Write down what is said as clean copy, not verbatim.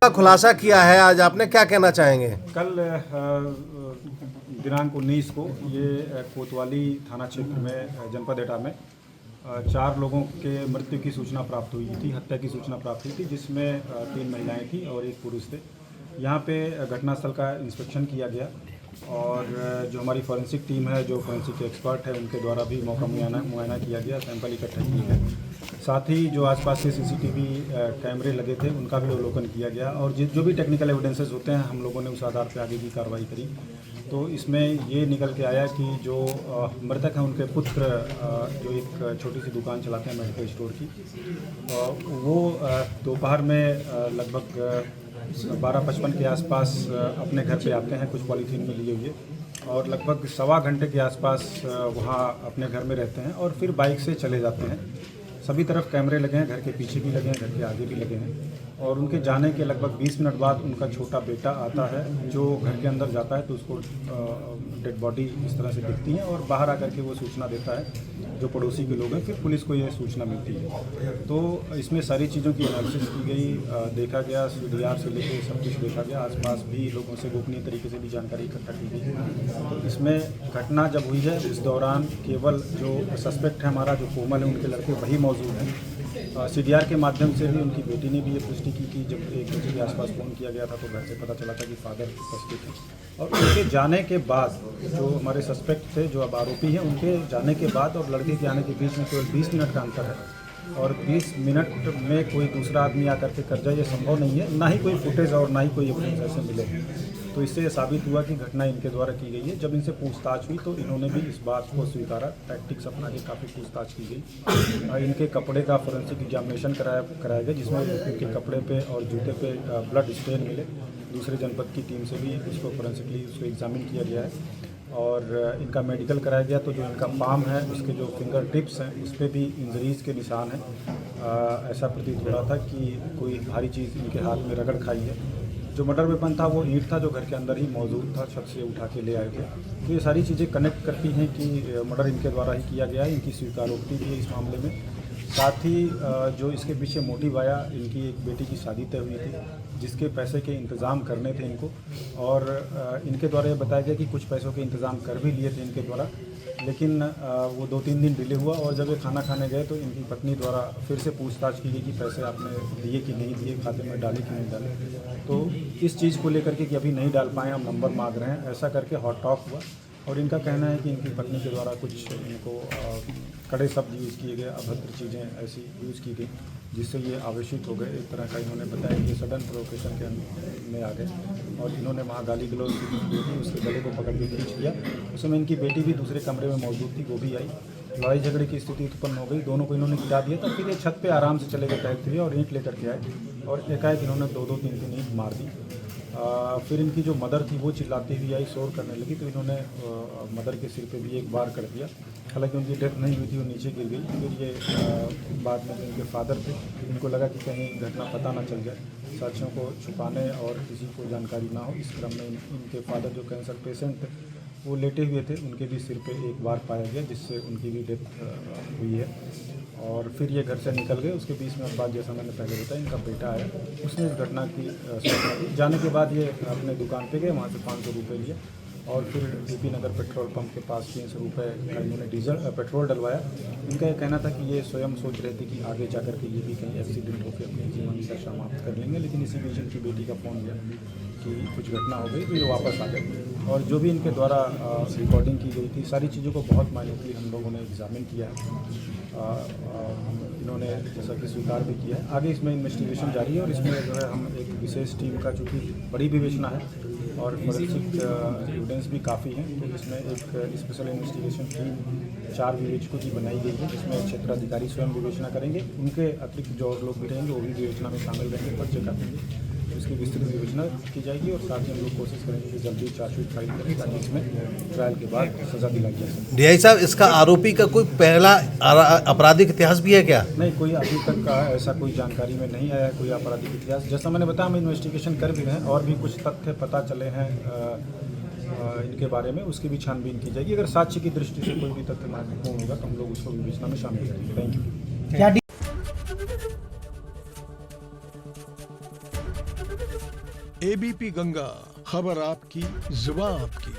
का खुलासा किया है, आज आपने क्या कहना चाहेंगे? कल दिनांक 19 को ये कोतवाली थाना क्षेत्र में जनपद एटा में 4 लोगों के मृत्यु की सूचना प्राप्त हुई थी, हत्या की सूचना प्राप्त हुई थी, जिसमें 3 महिलाएं थी और 1 पुरुष थे। यहाँ पे घटनास्थल का इंस्पेक्शन किया गया और जो हमारी फॉरेंसिक टीम है, जो फॉरेंसिक एक्सपर्ट है, उनके द्वारा भी मौका मुआयना किया गया, सैंपल इकट्ठा किए गए। साथ ही जो आसपास के सीसीटीवी कैमरे लगे थे उनका भी अवलोकन किया गया और जो भी टेक्निकल एविडेंसेस होते हैं हम लोगों ने उस आधार पर आगे की कार्रवाई करी। तो इसमें ये निकल के आया कि जो मृतक हैं उनके पुत्र जो एक छोटी सी दुकान चलाते हैं मेडिकल स्टोर की, वो दोपहर में लगभग 12:55 के आसपास अपने घर पे आते हैं कुछ पॉलीथीन में लिए हुए और लगभग सवा घंटे के आसपास वहाँ अपने घर में रहते हैं और फिर बाइक से चले जाते हैं। सभी तरफ कैमरे लगे हैं, घर के पीछे भी लगे हैं, घर के आगे भी लगे हैं और उनके जाने के लगभग 20 मिनट बाद उनका छोटा बेटा आता है जो घर के अंदर जाता है तो उसको डेड बॉडी इस तरह से दिखती है और बाहर आकर के वो सूचना देता है जो पड़ोसी के लोग हैं, फिर पुलिस को यह सूचना मिलती है। तो इसमें सारी चीज़ों की एनालिसिस की गई, देखा गया, CDR से लेकर सब कुछ देखा गया, आसपास भी लोगों से गोपनीय तरीके से भी जानकारी इकट्ठा की गई। तो इसमें घटना जब हुई है उस दौरान केवल जो सस्पेक्ट है हमारा जो कोमल है उनके लड़के वही मौजूद हैं। CDR के माध्यम से भी उनकी बेटी ने भी ये पुष्टि की कि जब 1 बजे के आसपास फ़ोन किया गया था तो घर से पता चला था कि फादर उपस्थित हैं और उनके जाने के बाद जो हमारे सस्पेक्ट थे, जो अब आरोपी हैं, उनके जाने के बाद और लड़के के आने के बीच में केवल 20 मिनट का अंतर है और 20 मिनट में कोई दूसरा आदमी आकर के कर जाए ये संभव नहीं है, ना ही कोई फुटेज और ना ही कोई एविडेंस ऐसे मिले। तो इससे साबित हुआ कि घटना इनके द्वारा की गई है। जब इनसे पूछताछ हुई तो इन्होंने भी इस बात को स्वीकारा, टैक्टिक्स अपना के काफ़ी पूछताछ की गई। इनके कपड़े का फोरेंसिक एग्जामिनेशन कराया गया जिसमें इनके कपड़े पे और जूते पे ब्लड स्टेन मिले। दूसरे जनपद की टीम से भी उसको फोरेंसिकली उसको एग्जामिन किया गया है और इनका मेडिकल कराया गया। तो जो इनका पाम है उसके जो फिंगर टिप्स हैं उस पर भी इंजरीज़ के निशान हैं। ऐसा प्रतीत हो रहा था कि कोई भारी चीज़ इनके हाथ में रगड़ खाई है। जो मर्डर वेपन था वो ईंट था जो घर के अंदर ही मौजूद था, छत से उठा के ले आए थे। तो ये सारी चीज़ें कनेक्ट करती हैं कि मर्डर इनके द्वारा ही किया गया है। इनकी स्वीकारोक्ति भी है इस मामले में। साथ ही जो इसके पीछे मोटिव आया, इनकी एक बेटी की शादी तय हुई थी जिसके पैसे के इंतज़ाम करने थे इनको और इनके द्वारा ये बताया गया कि कुछ पैसों के इंतज़ाम कर भी लिए थे इनके द्वारा, लेकिन वो 2-3 दिन डिले हुआ और जब ये खाना खाने गए तो इनकी पत्नी द्वारा फिर से पूछताछ की गई कि पैसे आपने दिए कि नहीं दिए, खाते में डाले कि नहीं डाले। तो इस चीज़ को लेकर के कि अभी नहीं डाल पाए, हम नंबर मांग रहे हैं, ऐसा करके हॉट टॉक हुआ और इनका कहना है कि इनकी पत्नी के द्वारा कुछ इनको कड़े शब्द यूज़ किए गए, अभद्र चीज़ें ऐसी यूज़ की गई जिससे ये आवेशित हो गए। एक तरह का इन्होंने बताया कि सडन प्रोवोकेशन के में आ गए और इन्होंने वहाँ गाली गलौज की, उसके गले को पकड़ के खींच लिया। उस समय इनकी बेटी भी दूसरे कमरे में मौजूद थी, वो भी आई। लड़ाई झगड़े की स्थिति उत्पन्न हो गई, दोनों को इन्होंने गिरा दिया। तब फिर ये छत पे आराम से चले गए टहलते हुए और ईंट लेकर के आए और एकाएक इन्होंने 2-2, 3-3 ईंट मार दी। फिर इनकी जो मदर थी वो चिल्लाती हुई आई, शोर करने लगी, तो इन्होंने मदर के सिर पे भी एक बार कर दिया। हालांकि उनकी डेथ नहीं हुई थी, वो नीचे गिर गई। फिर ये बाद में जो इनके फादर थे इनको लगा कि कहीं घटना पता ना चल जाए, साक्ष्यों को छुपाने और किसी को जानकारी ना हो, इस क्रम में इनके फादर जो कैंसर पेशेंट थे वो लेटे हुए थे, उनके भी सिर पे एक बार पाया गया जिससे उनकी भी डेथ हुई है। और फिर ये घर से निकल गए। उसके 20 मिनट बाद जैसा मैंने पहले बताया इनका बेटा आया, उसने इस घटना की सूचना दी। जाने के बाद ये अपने दुकान पे गए, वहाँ से 500 रुपये लिए और फिर DP नगर पेट्रोल पंप के पास 300 रुपये का इन्होंने पेट्रोल डलवाया। इनका ये कहना था कि ये स्वयं सोच रहे थे कि आगे जाकर के ये भी कहीं एक्सीडेंट होकर अपने जीवन का समाप्त कर लेंगे, लेकिन इसी बीच इनकी बेटी का फ़ोन गया कि कुछ घटना हो गई तो ये वापस आ गए। और जो भी इनके द्वारा रिकॉर्डिंग की गई थी, सारी चीज़ों को बहुत माइन्यूटली हम लोगों ने एग्जामिन किया है। इन्होंने जैसा कि स्वीकार भी किया है। आगे इसमें इन्वेस्टिगेशन जारी है और इसमें जो है हम एक विशेष टीम का, चूँकि बड़ी विवेचना है और फॉरेंसिक एविडेंस भी काफ़ी हैं, तो इसमें एक स्पेशल इन्वेस्टिगेशन टीम 4 विवेचकों की बनाई गई है जिसमें क्षेत्राधिकारी स्वयं विवेचना करेंगे। उनके अतिरिक्त जो और लोग भी रहेंगे वो भी विवेचना में शामिल रहेंगे, पर्चे काटेंगे, इसकी विस्तृत विवेचना की जाएगी और साथ ही हम लोग कोशिश करेंगे कि जल्दी चार्जशीट फाइल करें ताकि इसमें ट्रायल के बाद सजा दिलाई जा सके। DI साहब, इसका आरोपी का कोई पहला आपराधिक इतिहास भी है क्या? नहीं, कोई अभी तक का ऐसा कोई जानकारी में नहीं आया कोई आपराधिक इतिहास। जैसा मैंने बताया हम इन्वेस्टिगेशन कर भी रहे हैं और भी कुछ तथ्य पता चले हैं इनके बारे में, उसकी भी छानबीन की जाएगी। अगर साक्ष्य की दृष्टि से कोई भी तथ्य महत्वपूर्ण होगा तो हम लोग उसको विवेचना में शामिल करेंगे। Thank you. एबीपी गंगा, खबर आपकी, जुबान आपकी।